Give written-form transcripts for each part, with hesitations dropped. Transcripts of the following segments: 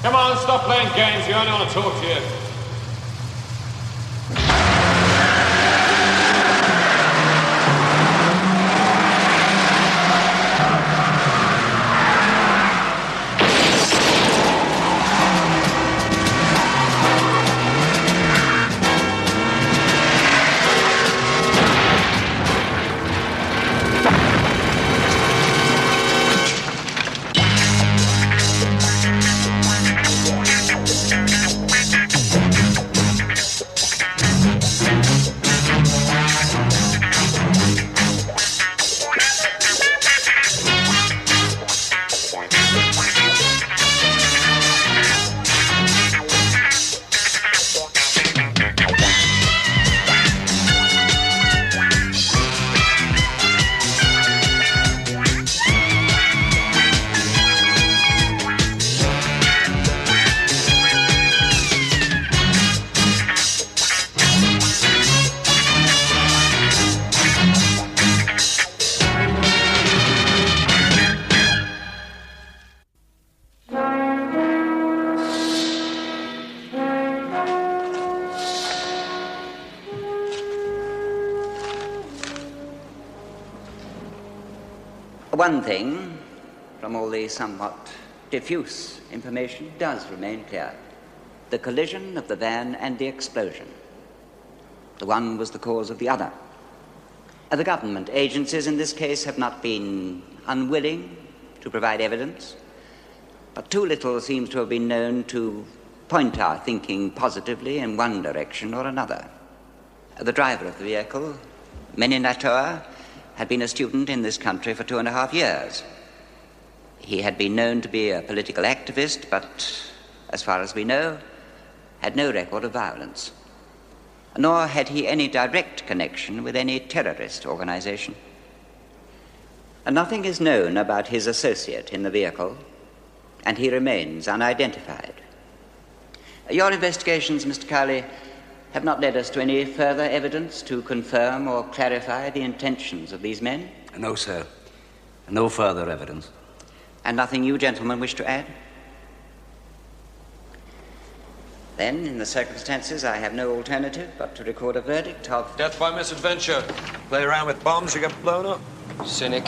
Come on, stop playing games. We only want to talk to you. One thing from all the somewhat diffuse information does remain clear. The collision of the van and the explosion. The one was the cause of the other. The government agencies in this case have not been unwilling to provide evidence, but too little seems to have been known to point our thinking positively in one direction or another. The driver of the vehicle, Meninator, had been a student in this country for 2.5 years. He had been known to be a political activist, but, as far as we know, had no record of violence. Nor had he any direct connection with any terrorist organization. And nothing is known about his associate in the vehicle, and he remains unidentified. Your investigations, Mr. Cowley, have not led us to any further evidence to confirm or clarify the intentions of these men? No, sir. No further evidence. And nothing you gentlemen wish to add? Then, in the circumstances, I have no alternative but to record a verdict of... Death by misadventure. Play around with bombs, you get blown up. Cynic.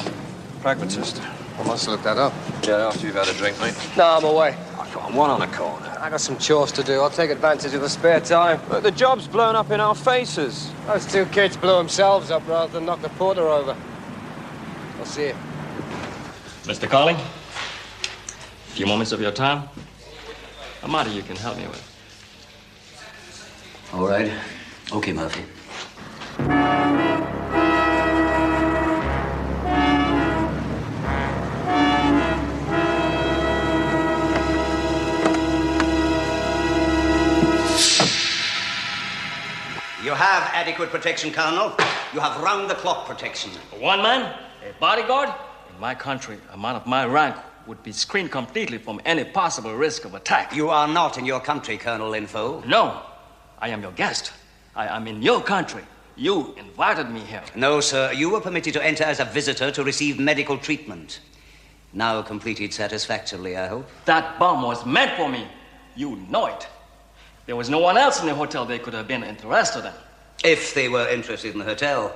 Pragmatist. I must look that up. Yeah, after you've had a drink, mate. No, I'm away. Oh, come on, one on a corner. I got some chores to do. I'll take advantage of the spare time. Look, the job's blown up in our faces. Those two kids blew themselves up rather than knock the porter over. I'll see you. Mr. Carling, a few moments of your time. A matter you can help me with. All right. Okay, Murphy. You have adequate protection, Colonel. You have round-the-clock protection. One man, a bodyguard. In my country, a man of my rank would be screened completely from any possible risk of attack. You are not in your country, Colonel Linfo. No, I am your guest. I am in your country. You invited me here. No, sir. You were permitted to enter as a visitor to receive medical treatment. Now completed satisfactorily, I hope. That bomb was meant for me. You know it. There was no one else in the hotel they could have been interested in. If they were interested in the hotel,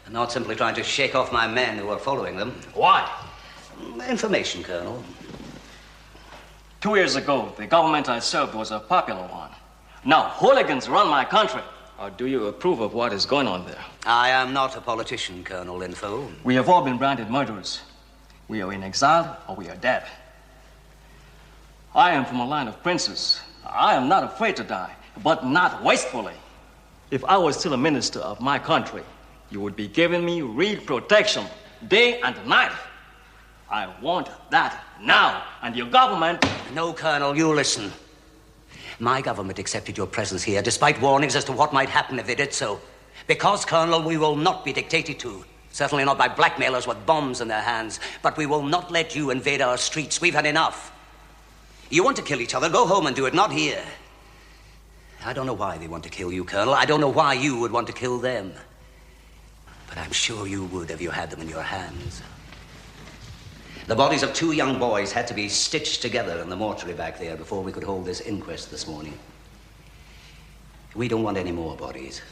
and not simply trying to shake off my men who were following them. Why? Information, Colonel. 2 years ago, the government I served was a popular one. Now, hooligans run my country. Or do you approve of what is going on there? I am not a politician, Colonel Linfo. We have all been branded murderers. We are in exile or we are dead. I am from a line of princes. I am not afraid to die, but not wastefully. If I was still a minister of my country, you would be giving me real protection, day and night. I want that now, and your government... No, Colonel, you listen. My government accepted your presence here, despite warnings as to what might happen if they did so. Because, Colonel, we will not be dictated to. Certainly not by blackmailers with bombs in their hands. But we will not let you invade our streets. We've had enough. You want to kill each other, go home and do it, not here. I don't know why they want to kill you, Colonel. I don't know why you would want to kill them. But I'm sure you would if you had them in your hands. The bodies of 2 young boys had to be stitched together in the mortuary back there before we could hold this inquest this morning. We don't want any more bodies.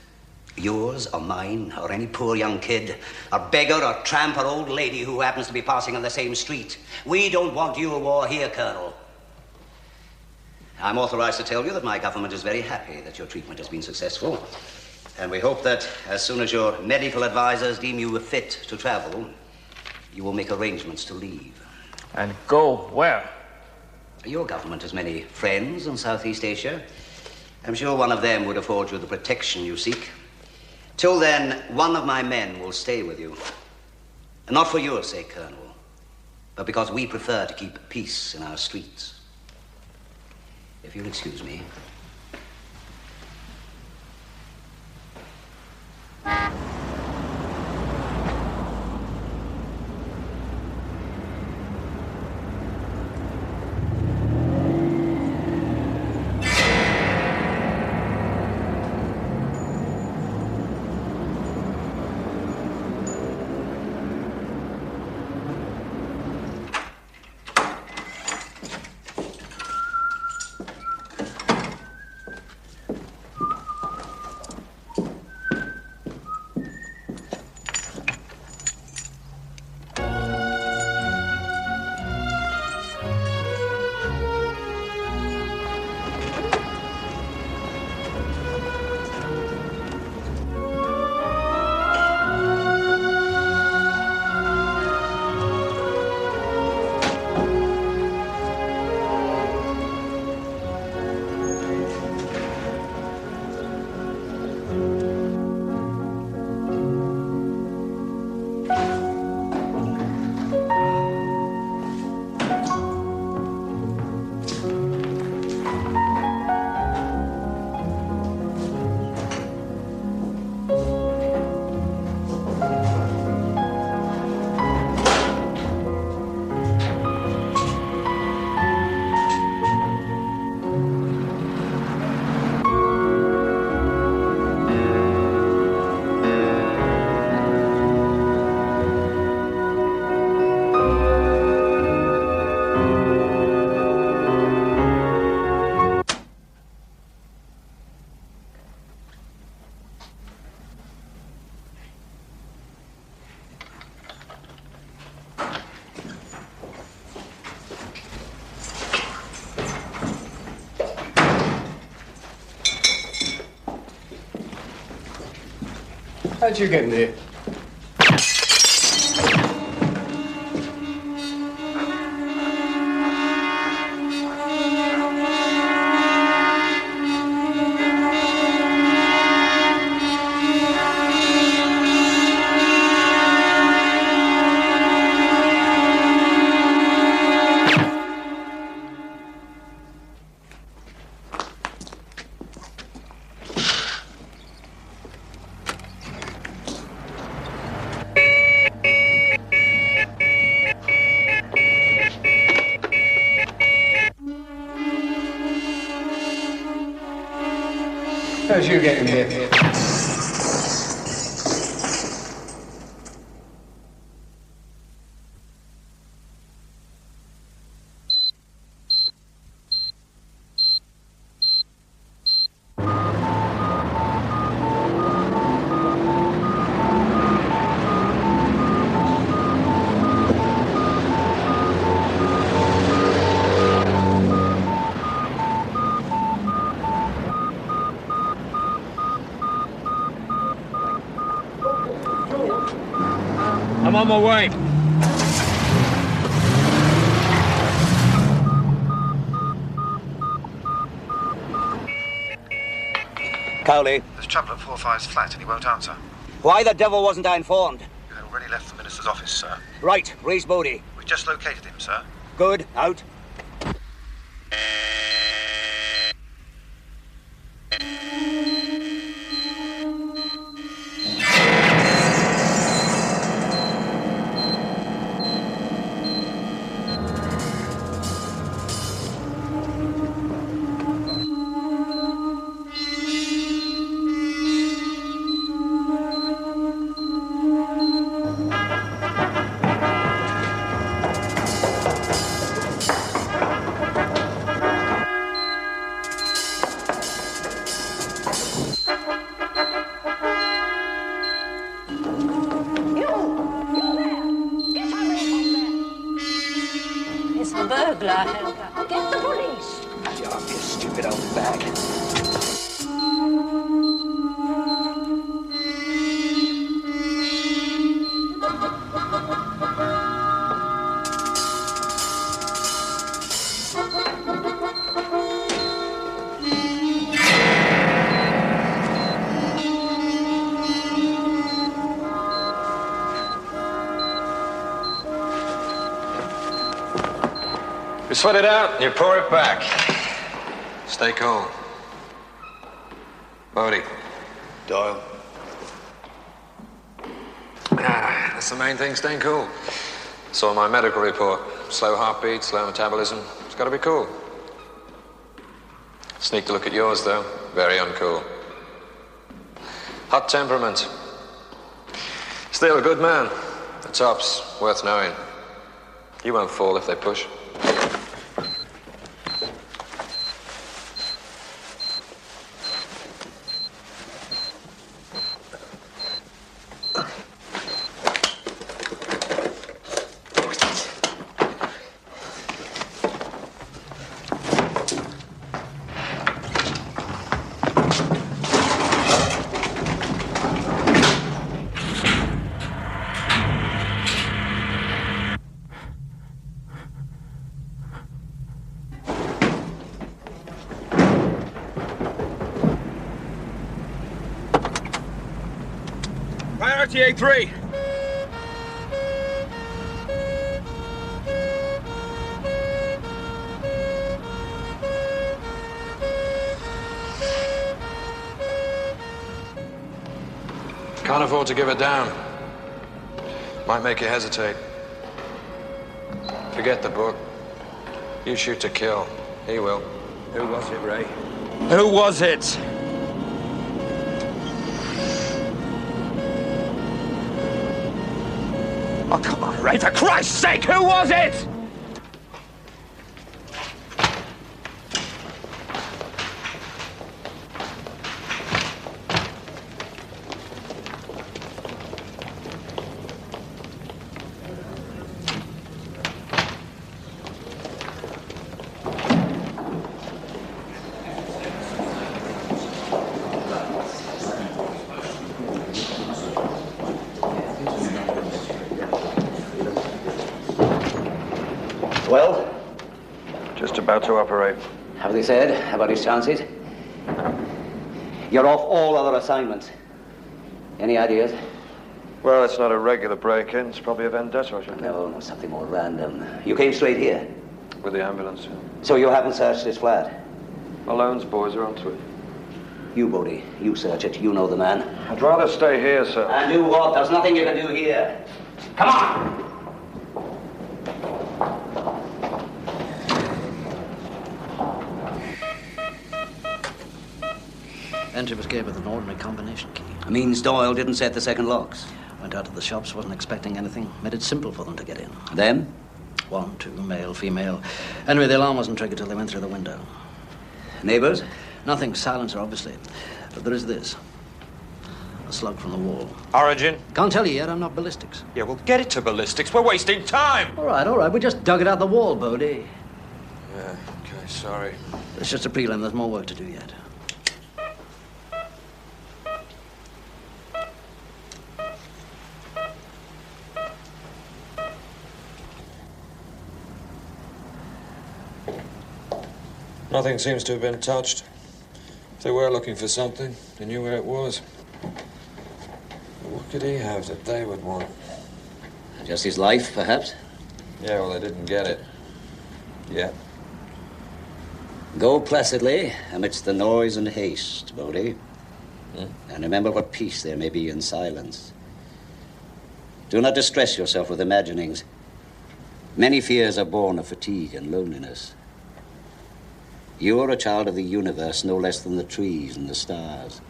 Yours or mine or any poor young kid or beggar or tramp or old lady who happens to be passing on the same street. We don't want your war here, Colonel. I'm authorized to tell you that my government is very happy that your treatment has been successful. And we hope that as soon as your medical advisors deem you fit to travel, you will make arrangements to leave. And go where? Your government has many friends in Southeast Asia. I'm sure one of them would afford you the protection you seek. Till then, one of my men will stay with you. And not for your sake, Colonel, but because we prefer to keep peace in our streets. If you'll excuse me. How'd you get in here? How'd you get in here? I'm on my way. Cowley, There's trouble at 45's flat and he won't answer. why the devil wasn't I informed? You had already left the minister's office, sir. Right, Reese Bodie. We've just located him, sir. Good, out. It's a burglar, Helga. Get the police. Shut up, you stupid old bag. You sweat it out and you pour it back. Stay cool. Bodie. Doyle. That's the main thing, staying cool. Saw my medical report. Slow heartbeat, slow metabolism. It's got to be cool. Sneaked a look at yours, though. Very uncool. Hot temperament. Still a good man. The top's worth knowing. You won't fall if they push. Priority A3. Can't afford to give it down. Might make you hesitate. Forget the book. You shoot to kill. He will. Who was it, Ray? Who was it? Oh, come on, Ray, for Christ's sake, who was it? Well, Just about to operate. have they said about his chances? You're off all other assignments. Any ideas? Well, it's not a regular break-in. It's probably a vendetta, I should think. No, something more random. You came straight here, With the ambulance. so you haven't searched his flat. Malone's boys are onto it. You, Bodie, you search it. You know the man. I'd rather stay here, sir. And do what? There's nothing you can do here. Come on! Entry was gave with an ordinary combination key. Means Doyle didn't set the second locks. Went out to the shops, wasn't expecting anything. Made it simple for them to get in. Them? 1, 2, male, female. Anyway, the alarm wasn't triggered till they went through the window. Neighbors? Nothing, silencer, obviously. But there is this. A slug from the wall. Origin? Can't tell you yet, I'm not ballistics. Yeah, well, get it to ballistics. We're wasting time. All right, we just dug it out the wall, Bodie. Yeah, okay, sorry. It's just a prelim, there's more work to do yet. Nothing seems to have been touched. If they were looking for something, they knew where it was. But what could he have that they would want? Just his life, perhaps? Yeah, well, they didn't get it. Yet. Go placidly amidst the noise and haste, Bodie. And remember what peace there may be in silence. Do not distress yourself with imaginings. Many fears are born of fatigue and loneliness. You are a child of the universe no less than the trees and the stars.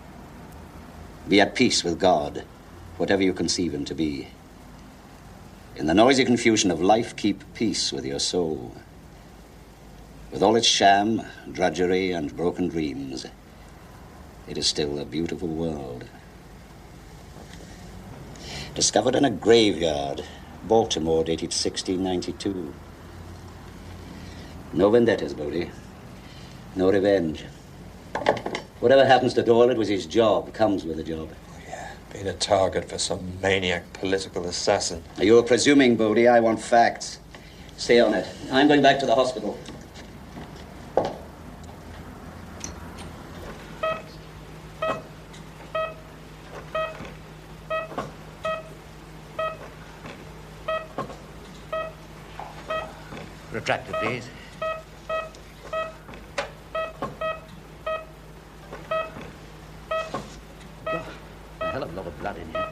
Be at peace with God, whatever you conceive him to be. In the noisy confusion of life, keep peace with your soul. With all its sham, drudgery, and broken dreams, it is still a beautiful world. Discovered in a graveyard, Baltimore, dated 1692. No vendettas, Bodie. No revenge. Whatever happens to Doyle, it was his job. Comes with a job. Oh, yeah. Being a target for some maniac political assassin. You're presuming, Bodie. I want facts. Stay on it. I'm going back to the hospital. Retractor, please. God, a hell of a lot of blood in here.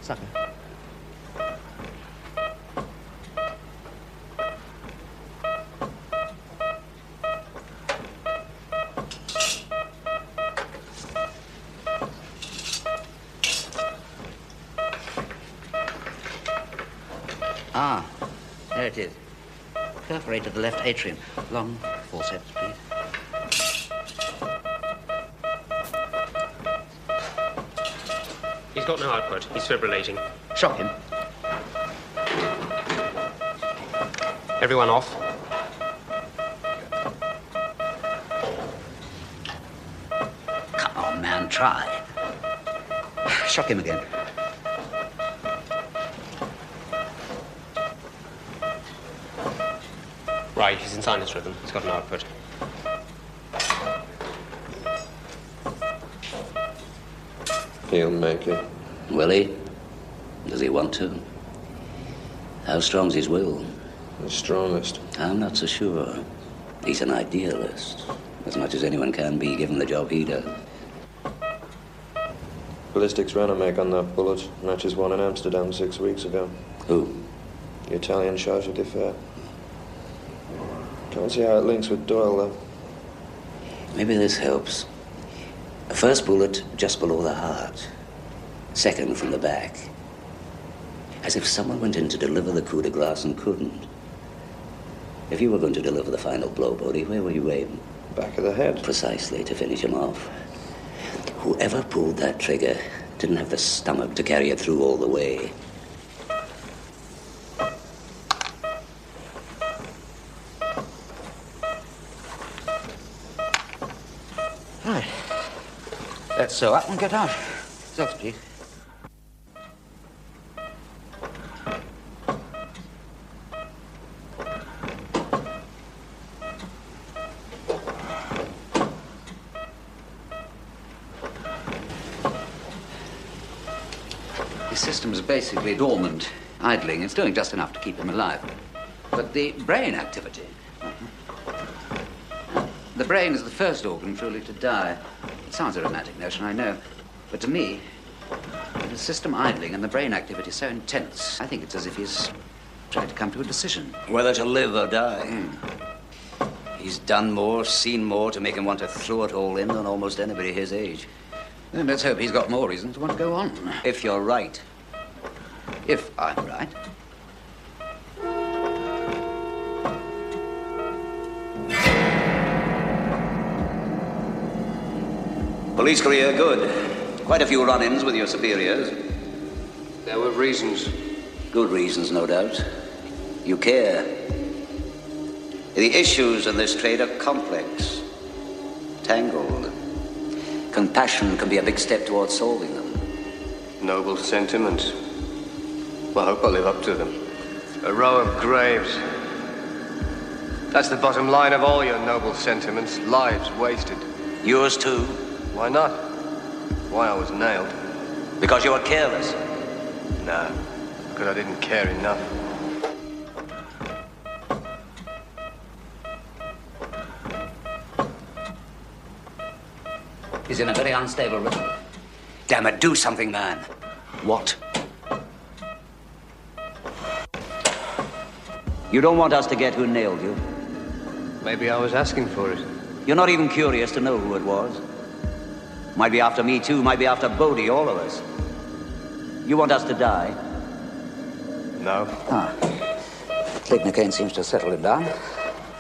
Sucker. Ah, there it is. Perforated the left atrium. Long forceps, please. He's got no output. He's fibrillating. Shock him. Everyone off. Come on, man, try. Shock him again. Right, he's in sinus rhythm. He's got an output. He'll make it. Will he? Does he want to? How strong's his will? The strongest. I'm not so sure. He's an idealist, as much as anyone can be, given the job he does. Ballistics ran a make on that bullet. Matches one in Amsterdam 6 weeks ago. Who? The Italian charge d'affaires. Can't see how it links with Doyle, though. Maybe this helps. First bullet just below the heart. Second from the back. As if someone went in to deliver the coup de grace and couldn't. If you were going to deliver the final blow, Bodie, where were you aiming? Back of the head. Precisely, to finish him off. Whoever pulled that trigger didn't have the stomach to carry it through all the way. Right. Let's sew up and get out. Socks, please. His system's basically dormant, idling. It's doing just enough to keep him alive. But the brain activity... The brain is the first organ truly to die. It sounds a romantic notion, I know. But to me, the system idling and the brain activity so intense, I think it's as if he's trying to come to a decision. Whether to live or die. He's done more, seen more to make him want to throw it all in than almost anybody his age. Then let's hope he's got more reason to want to go on. If you're right. If I'm right. Police career, good. Quite a few run-ins with your superiors. There were reasons. Good reasons, no doubt. You care. The issues in this trade are complex, tangled. Compassion can be a big step towards solving them. Noble sentiments. Well, I hope I live up to them. A row of graves. That's the bottom line of all your noble sentiments. Lives wasted. Yours too? Why not? Why I was nailed? Because you were careless. No, because I didn't care enough. He's in a very unstable rhythm. Damn it, do something, man. What? You don't want us to get who nailed you? Maybe I was asking for it. You're not even curious to know who it was? Might be after me, too. Might be after Bodie, all of us. You want us to die? No. Lignocaine seems to have settled him down.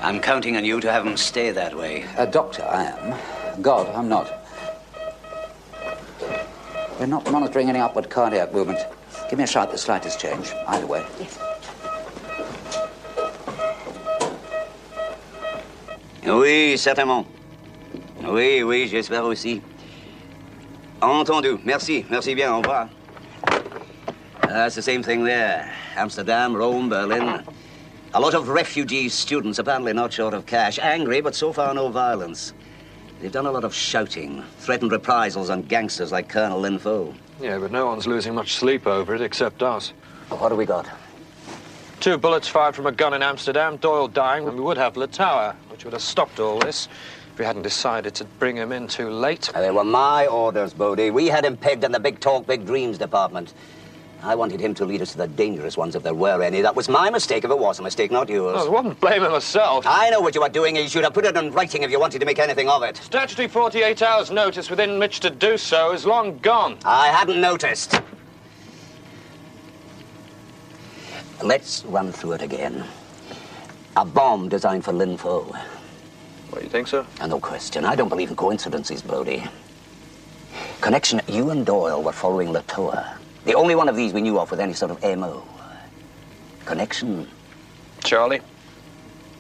I'm counting on you to have him stay that way. A doctor, I am. God, I'm not. We're not monitoring any upward cardiac movement. Give me a shot, the slightest change. Either way. Yes. Oui, certainement. Oui, oui, j'espère aussi. Entendu. Merci. Merci bien. Au revoir. That's the same thing there. Amsterdam, Rome, Berlin. A lot of refugee students, apparently not short of cash. Angry, but so far no violence. They've done a lot of shouting, threatened reprisals on gangsters like Colonel Linfo. Yeah, but no one's losing much sleep over it except us. What do we got? 2 bullets fired from a gun in Amsterdam, Doyle dying, and we would have Latour, which would have stopped all this if we hadn't decided to bring him in too late. They were my orders, Bodie. We had him pegged in the big talk, big dreams department. I wanted him to lead us to the dangerous ones if there were any. That was my mistake if it was a mistake, not yours. I wasn't blaming myself. I know what you were doing. You should have put it in writing if you wanted to make anything of it. Statutory 48 hours notice within which to do so is long gone. I hadn't noticed. Let's run through it again. A bomb designed for Linfo. What, you think so? No question. I don't believe in coincidences, Bodie. Connection, you and Doyle were following Latour. The only one of these we knew of with any sort of M.O. Connection. Charlie.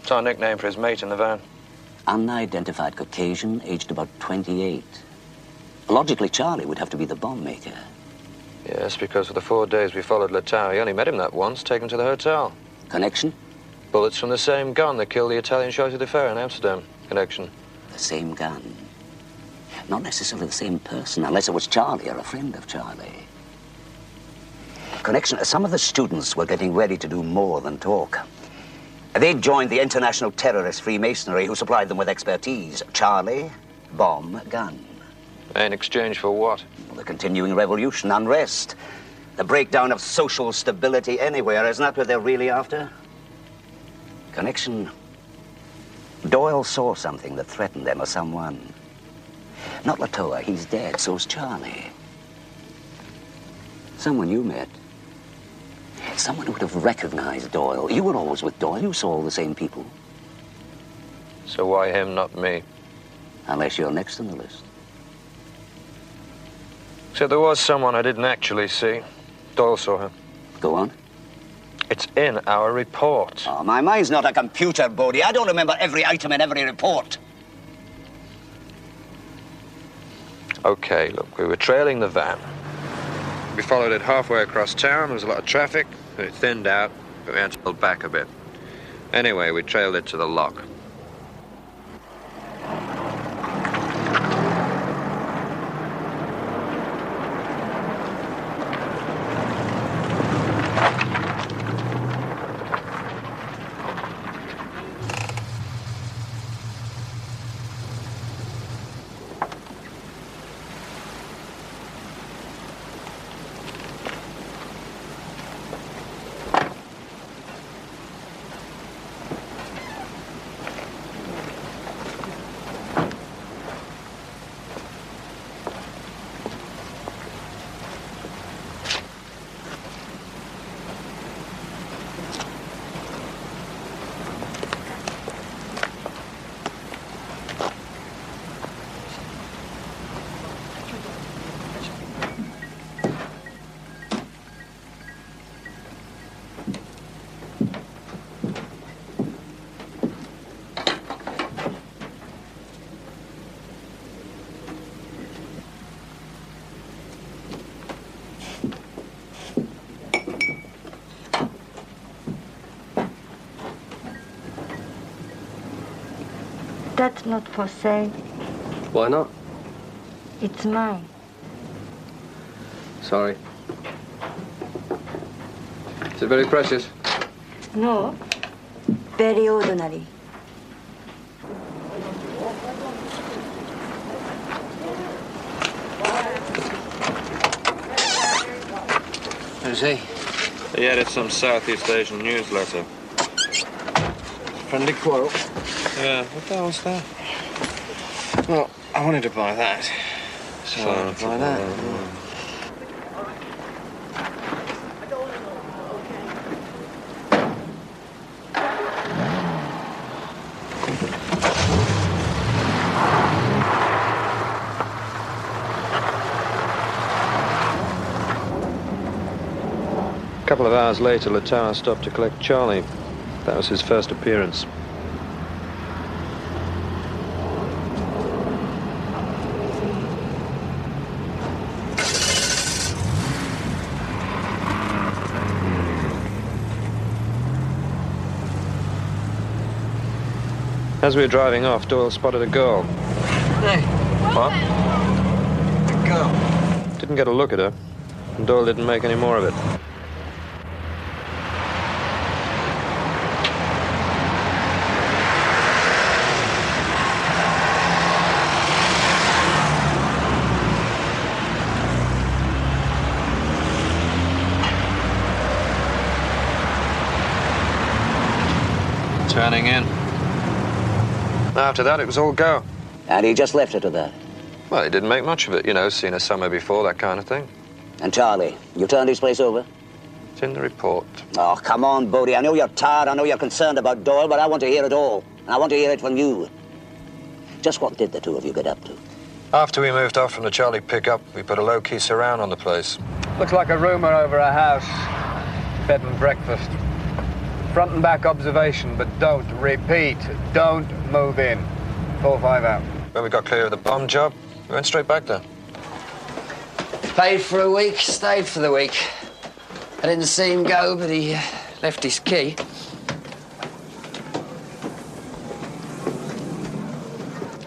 It's our nickname for his mate in the van. Unidentified Caucasian, aged about 28. Logically, Charlie would have to be the bomb maker. Yes, because for the 4 days we followed Latour, he only met him that once, taken him to the hotel. Connection? Bullets from the same gun that killed the Italian chauffeur de fer in Amsterdam. Connection. The same gun. Not necessarily the same person, unless it was Charlie or a friend of Charlie. Connection, some of the students were getting ready to do more than talk. They'd joined the international terrorist Freemasonry who supplied them with expertise. Charlie, bomb, gun. In exchange for what? The continuing revolution, unrest. The breakdown of social stability anywhere. Isn't that what they're really after? Connection. Doyle saw something that threatened them or someone. Not Latour, he's dead, so's Charlie. Someone you met. Someone who would have recognized Doyle. You were always with Doyle. You saw all the same people. So why him, not me? Unless you're next on the list. So there was someone I didn't actually see. Doyle saw her. Go on. It's in our report. Oh, my mind's not a computer, Bodie. I don't remember every item in every report. Okay, look, we were trailing the van. We followed it halfway across town. There was a lot of traffic. It thinned out, but we had to pull back a bit. Anyway, we trailed it to the lock. That's not for sale. Why not? It's mine. Sorry. Is it very precious? No. Very ordinary. Who's he? He edited some Southeast Asian newsletter. Friendly quarrel. Yeah, what the hell's that? Well, I wanted to buy that. So I'll buy that. A couple of hours later, Latara stopped to collect Charlie. That was his first appearance. As we were driving off, Doyle spotted a girl. Hey. What? The girl. Didn't get a look at her, and Doyle didn't make any more of it. Turning in. After that, it was all go. And he just left it to that. Well, he didn't make much of it, you know, seen her somewhere before, that kind of thing. And Charlie, you turned his place over? It's in the report. Oh, come on, Bodie. I know you're tired. I know you're concerned about Doyle, but I want to hear it all. And I want to hear it from you. Just what did the two of you get up to? After we moved off from the Charlie pickup, we put a low-key surround on the place. Looks like a rumor over a house. Bed and breakfast. Front and back observation, but don't repeat. Don't move in. 4-5 out. When we got clear of the bomb job, we went straight back there. Paid for a week, stayed for the week. I didn't see him go, but he left his key.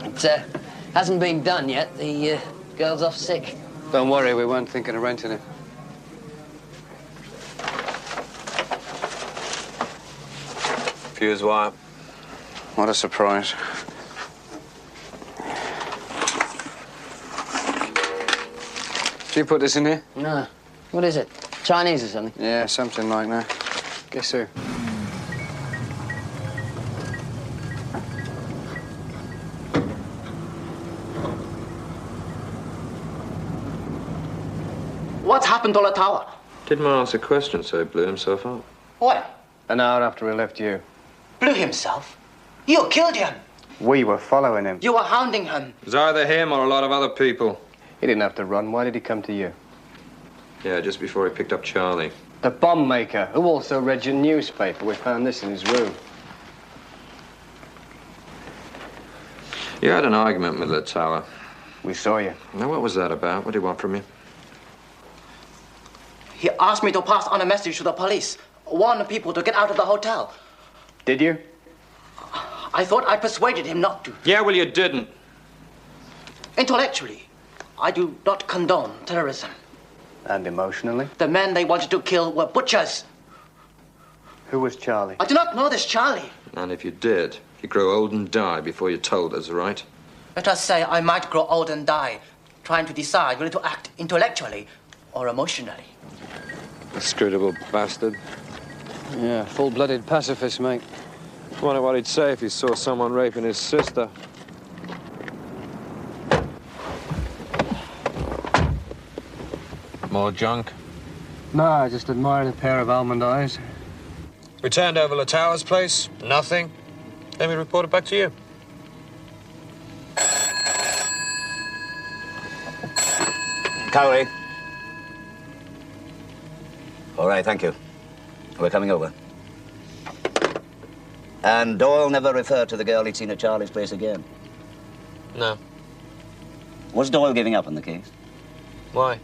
It hasn't been done yet. The girl's off sick. Don't worry, we weren't thinking of renting it. Fuse wire. What a surprise. Did you put this in here? No. What is it? Chinese or something? Yeah, something like that. Guess who? What's happened to the tower? Didn't ask a question, so he blew himself up. What? An hour after we left you. Blew himself? You killed him. We were following him. You were hounding him. It was either him or a lot of other people. He didn't have to run. Why did he come to you? Yeah, just before he picked up Charlie. The bomb maker, who also read your newspaper. We found this in his room. You had an argument with Latara. We saw you. Now, what was that about? What do you want from me? He asked me to pass on a message to the police. Warn people to get out of the hotel. Did you? I thought I persuaded him not to. Yeah, well, you didn't. Intellectually, I do not condone terrorism. And emotionally? The men they wanted to kill were butchers. Who was Charlie? I do not know this Charlie. And if you did, you'd grow old and die before you told us, right? Let us say I might grow old and die, trying to decide whether to act intellectually or emotionally. Inscrutable bastard. Yeah, full-blooded pacifist, mate. Wonder what he'd say if he saw someone raping his sister. More junk? No, I just admired a pair of almond eyes. We turned over Latara's place, nothing. Then we reported back to you. Cowley. All right, thank you. We're coming over. And Doyle never referred to the girl he'd seen at Charlie's place again? No. Was Doyle giving up on the case? Why?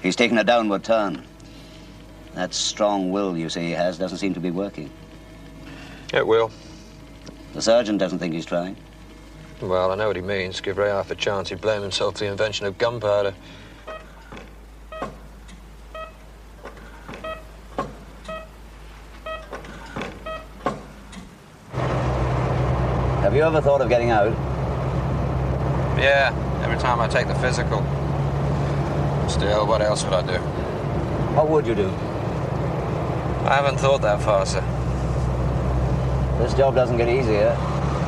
He's taken a downward turn. That strong will you say he has doesn't seem to be working. It will. The sergeant doesn't think he's trying. Well, I know what he means. Give Ray half a chance, he'd blame himself for the invention of gunpowder. Have you ever thought of getting out? Yeah, every time I take the physical. Still, what else would I do? What would you do? I haven't thought that far, sir. This job doesn't get easier.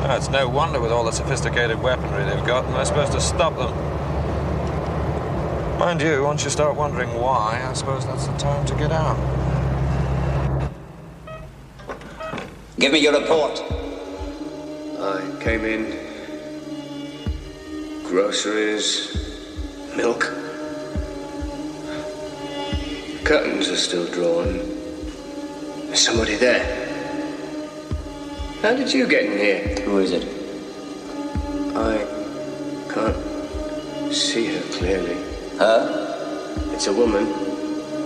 No, it's no wonder with all the sophisticated weaponry they've got, and they're supposed to stop them. Mind you, once you start wondering why, I suppose that's the time to get out. Give me your report. I came in. Groceries, milk. Curtains are still drawn. There's somebody there. How did you get in here? Who is it? I can't see her clearly. Her? It's a woman.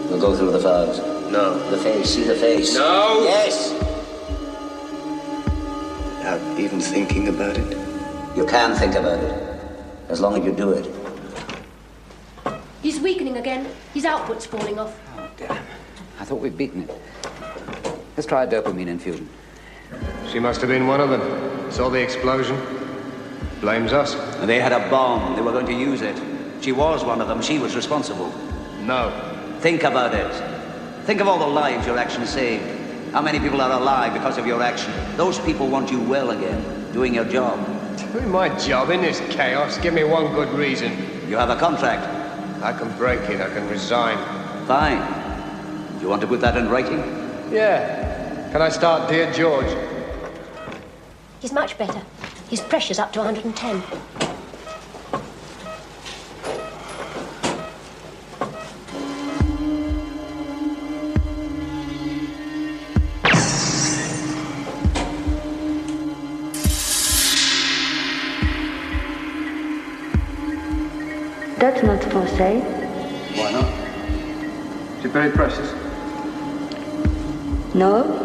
We'll go through the files. No. The face, see the face. No! Yes! Without even thinking about it? You can think about it, as long as you do it. He's weakening again. His output's falling off. Oh, damn. I thought we'd beaten it. Let's try a dopamine infusion. She must have been one of them. Saw the explosion. Blames us. They had a bomb. They were going to use it. She was one of them. She was responsible. No. Think about it. Think of all the lives your action saved. How many people are alive because of your action? Those people want you well again, doing your job. Doing my job in this chaos? Give me one good reason. You have a contract. I can break it. I can resign. Fine. Do you want to put that in writing? Yeah. Can I start Dear George? He's much better. His pressure's up to 110. That's not for sale. Why not? Is it very precious? No.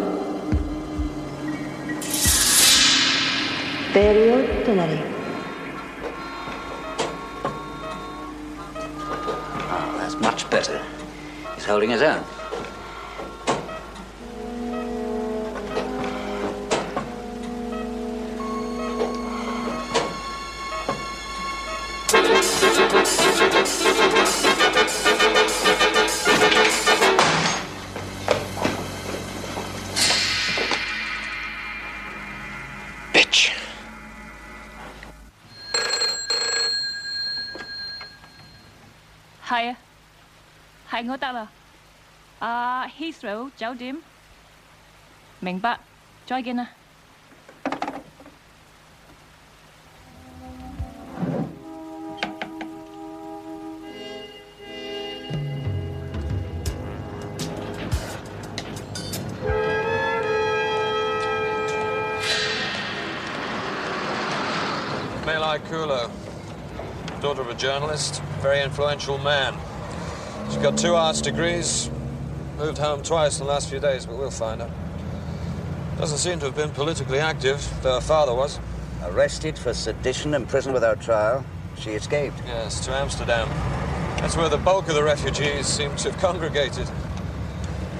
Very ordinary. Oh, that's much better. He's holding his own. Bitch. Hi, Hai ngô ta là Heathrow酒店。明白，再見啦。Melai Kulo, daughter of a journalist, very influential man. She's got 2 arts degrees, moved home twice in the last few days, but we'll find her. Doesn't seem to have been politically active, though her father was. Arrested for sedition and prison without trial. She escaped. Yes, to Amsterdam. That's where the bulk of the refugees seem to have congregated.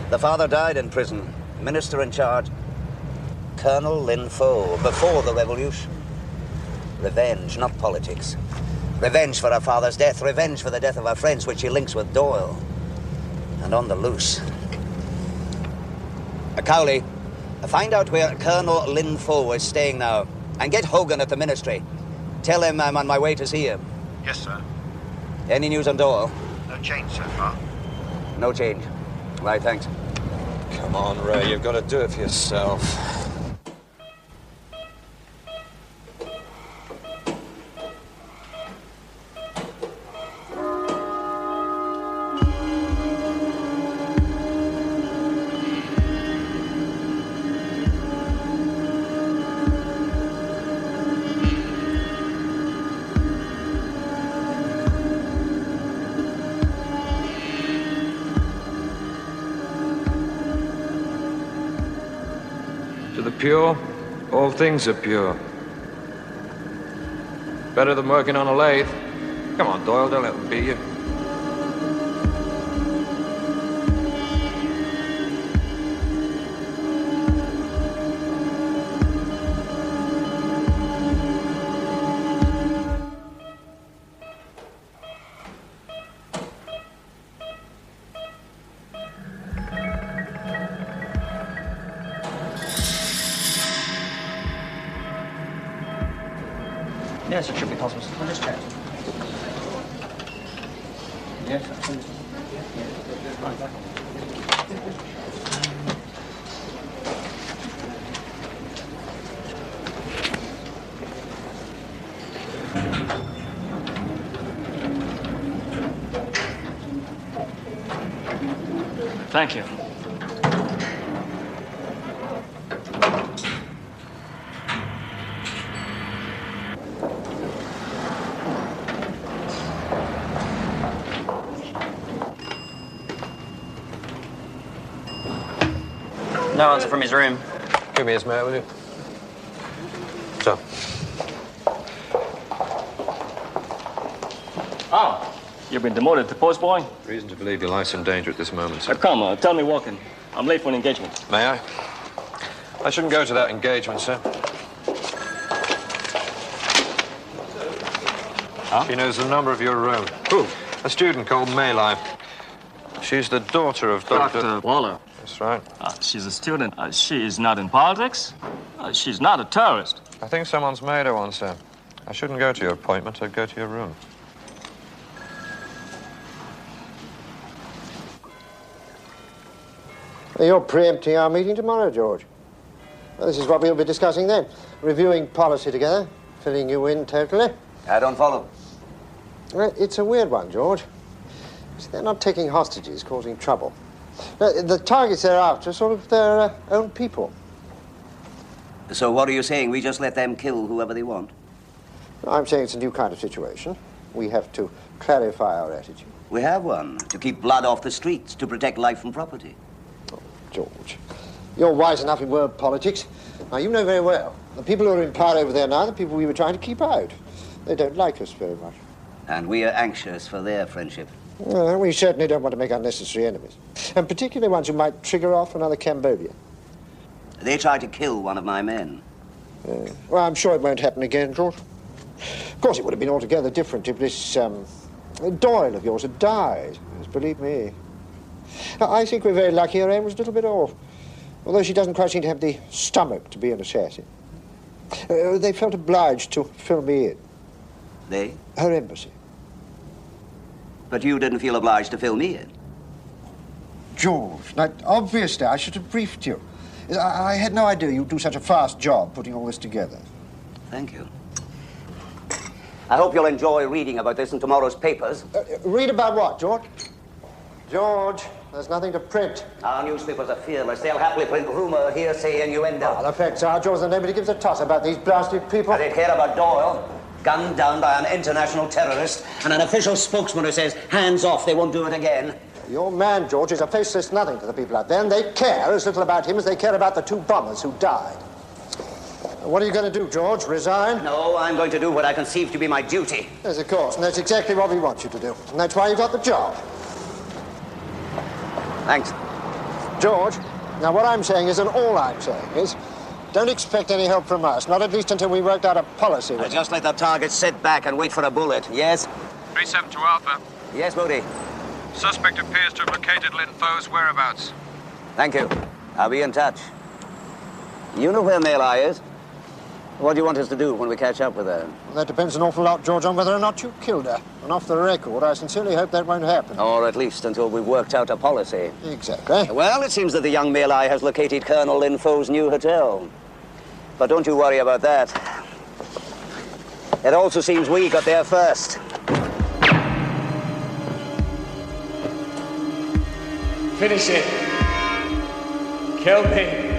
The father died in prison. Minister in charge, Colonel Lin Fo, before the revolution. Revenge, not politics. Revenge for her father's death, revenge for the death of her friends, which she links with Doyle. And on the loose. Cowley, find out where Colonel Lin Fo is staying now, and get Hogan at the ministry. Tell him I'm on my way to see him. Yes, sir. Any news on Doyle? No change so far. No change. Right, thanks. Come on, Ray, you've got to do it for yourself. To the pure, All things are pure. Better than working on a lathe. Come on, Doyle, don't let them beat you. Yes, it should be possible. We'll just check. Yes, absolutely. Thank you. No answer from his room. Give me his mate, will you? So. Oh, you've been demoted to postboy? Reason to believe your life's in danger at this moment, sir. Come, tell me walking. I'm late for an engagement. May I? I shouldn't go to that engagement, sir. Huh? She knows the number of your room. Who? A student called Maylai. She's the daughter of Dr. Waller. That's right. She's a student. She is not in politics. She's not a terrorist. I think someone's made her one, sir. I shouldn't go to your appointment. I'd go to your room. You're preempting our meeting tomorrow, George. Well, this is what we'll be discussing then. Reviewing policy together, filling you in totally. I don't follow. Well, it's a weird one, George. See, they're not taking hostages, causing trouble. The targets they're after are sort of their own people. So what are you saying? We just let them kill whoever they want? I'm saying it's a new kind of situation. We have to clarify our attitude. We have one. To keep blood off the streets, to protect life and property. Oh, George, you're wise enough in world politics. Now, you know very well, the people who are in power over there now are the people we were trying to keep out. They don't like us very much. And we are anxious for their friendship. Well, we certainly don't want to make unnecessary enemies. And particularly ones who might trigger off another Cambodia. They tried to kill one of my men. Well, I'm sure it won't happen again, George. Of course, it would have been altogether different if this Doyle of yours had died. Yes, believe me. I think we're very lucky her aim was a little bit off. Although she doesn't quite seem to have the stomach to be an assassin. They felt obliged to fill me in. They? Her embassy. But you didn't feel obliged to fill me in. George, now, obviously I should have briefed you. I had no idea you'd do such a fast job putting all this together. Thank you. I hope you'll enjoy reading about this in tomorrow's papers. Read about what, George? George, there's nothing to print. Our newspapers are fearless. They'll happily print rumor, hearsay, innuendo. Well, the facts are, George, that nobody gives a toss about these blasted people. They care about Doyle, gunned down by an international terrorist, and an official spokesman who says, hands off, they won't do it again. Your man, George, is a faceless nothing to the people out there, and they care as little about him as they care about the two bombers who died. What are you going to do, George? Resign? No, I'm going to do what I conceive to be my duty. Yes, of course, and that's exactly what we want you to do. And that's why you got the job. Thanks. George, now what I'm saying is, and all I'm saying is, don't expect any help from us, not at least until we worked out a policy. Just let the target sit back and wait for a bullet, yes? 372 Alpha. Yes, Moody. Suspect appears to have located Lin Fo's whereabouts. Thank you. I'll be in touch. You know where Maylai is? What do you want us to do when we catch up with her? Well, that depends an awful lot, George, on whether or not you killed her. And off the record, I sincerely hope that won't happen. Or at least until we've worked out a policy. Exactly. Well, it seems that the young Maylai has located Colonel Lin Fo's new hotel. But don't you worry about that. It also seems we got there first. Finish it. Kill me.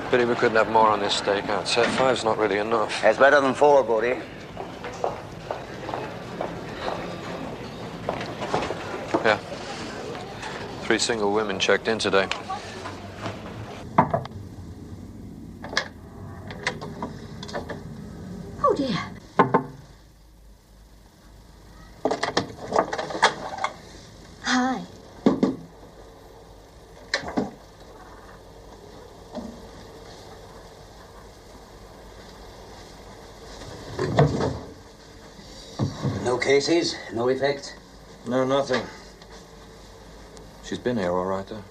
Pity we couldn't have more on this stakeout. Set 5's not really enough. It's better than 4, Bodie. 3 single women checked in today. Oh, dear. Hi. No cases? No effect? No, nothing. She's been here all right, though.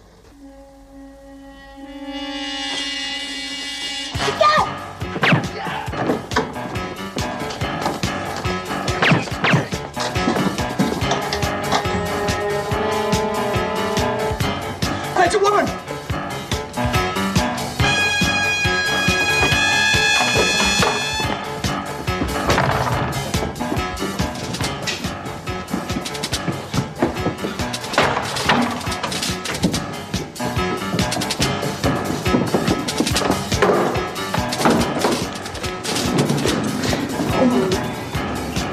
It's a woman!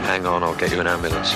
Hang on, I'll get you an ambulance.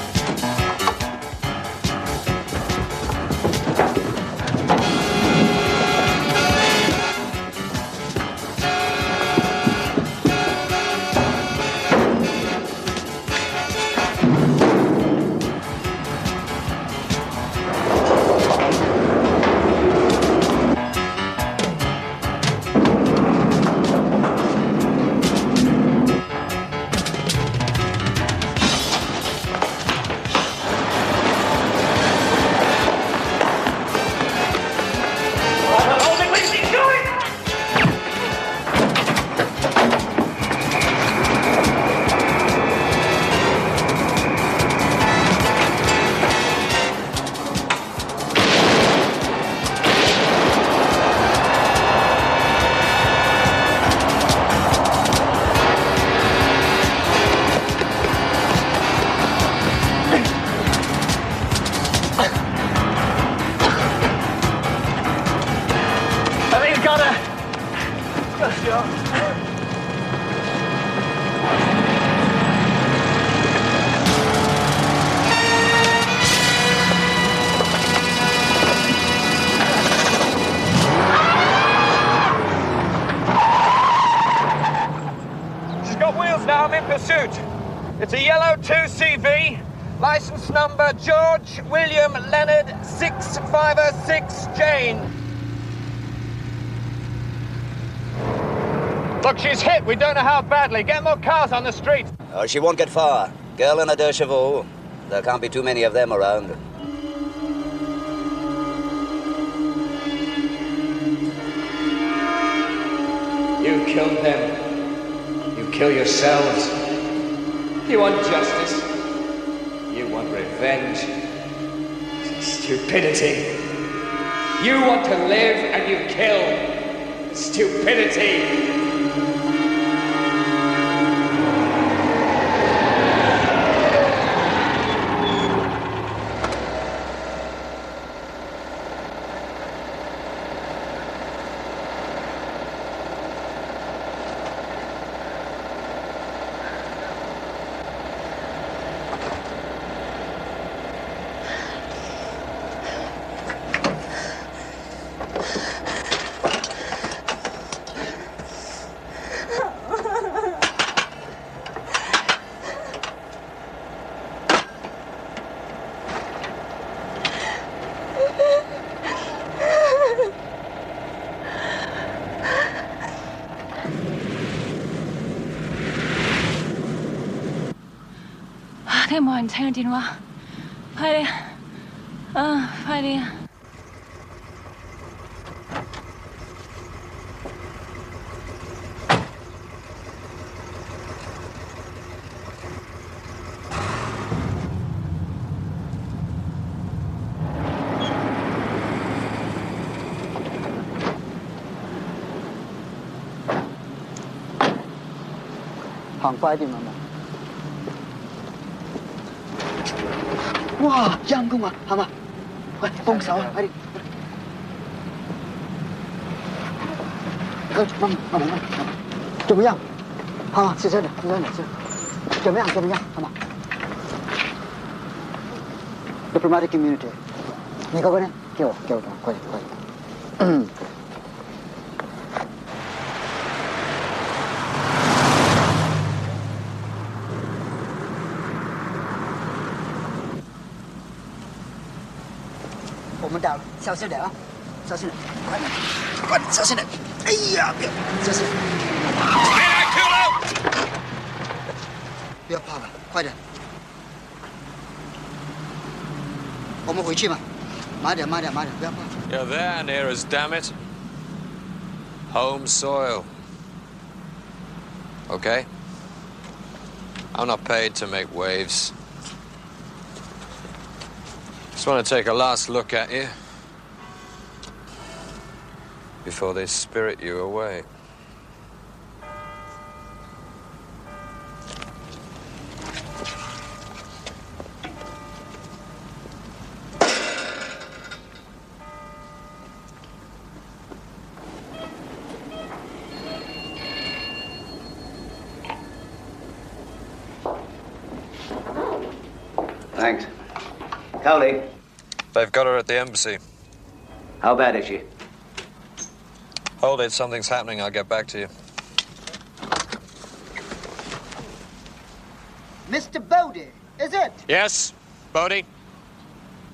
She's got wheels now. I'm in pursuit. It's a yellow 2CV, license number George William Leonard 656 Jane. Look, she's hit. We don't know how badly. Get more cars on the street. Oh, she won't get far. Girl and a deux chevaux. There can't be too many of them around. You killed them. You kill yourselves. You want justice. You want revenge. Stupidity. You want to live and you kill. Stupidity. Thế mọi người聽電話，快啲！快啲！行快啲，媽媽。哇，陰公啊，係嘛？喂，幫手啊，快啲！慢慢，怎麼樣？好，是真的，是。怎麼樣？好嗎？ Diplomatic immunity，你嗰個呢？给我，快点。我们到了，小心点啊，小心点，快点，小心点。哎呀，别，小心。不要怕了，快点。我们回去吧，慢点，不要怕。You're there near us, damn it. Home soil. Okay? I'm not paid to make waves. Just want to take a last look at you before they spirit you away. Thanks. Cowley. They've got her at the embassy. How bad is she? Hold it, something's happening. I'll get back to you. Mr. Bodie, is it? Yes, Bodie?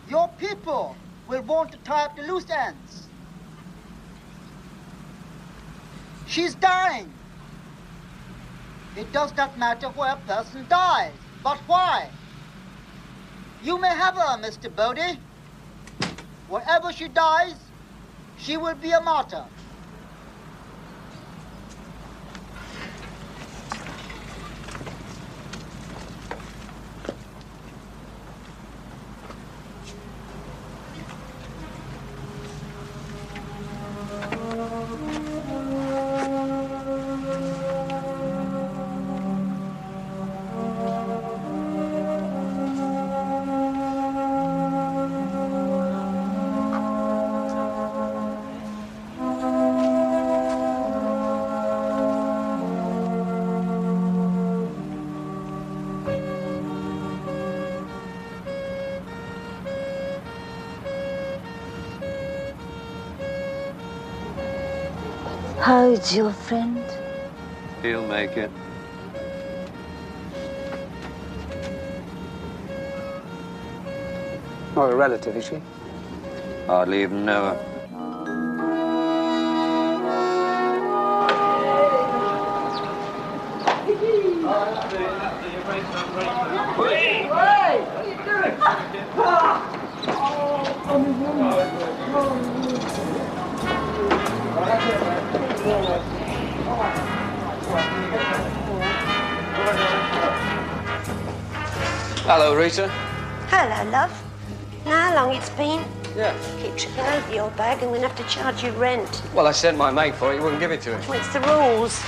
Your people will want to tie up the loose ends. She's dying. It does not matter where a person dies, but why? You may have her, Mr. Bodie. Wherever she dies, she will be a martyr. How's your friend? He'll make it. Not a relative, is she? Hardly even know her. Hello, Rita. Hello, love. Know how long it's been? Yeah. Keep tripping over your bag and we'll have to charge you rent. Well, I sent my mate for it. He wouldn't give it to him. Well, it's the rules.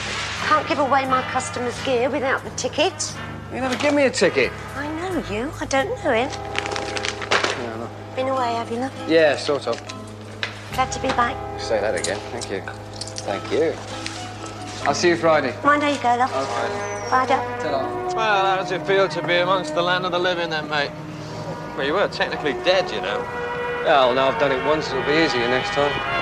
Can't give away my customers' gear without the ticket. You never give me a ticket. I know you. I don't know him. No, no. Been away, have you, love? Yeah, sort of. Glad to be back. Say that again. Thank you. Thank you. I'll see you Friday. Mind how you go, love. Okay. Bye, Dad. Ta-ra. Well, how does it feel to be amongst the land of the living then, mate? Well, you were technically dead, you know. Well, now I've done it once, it'll be easier next time.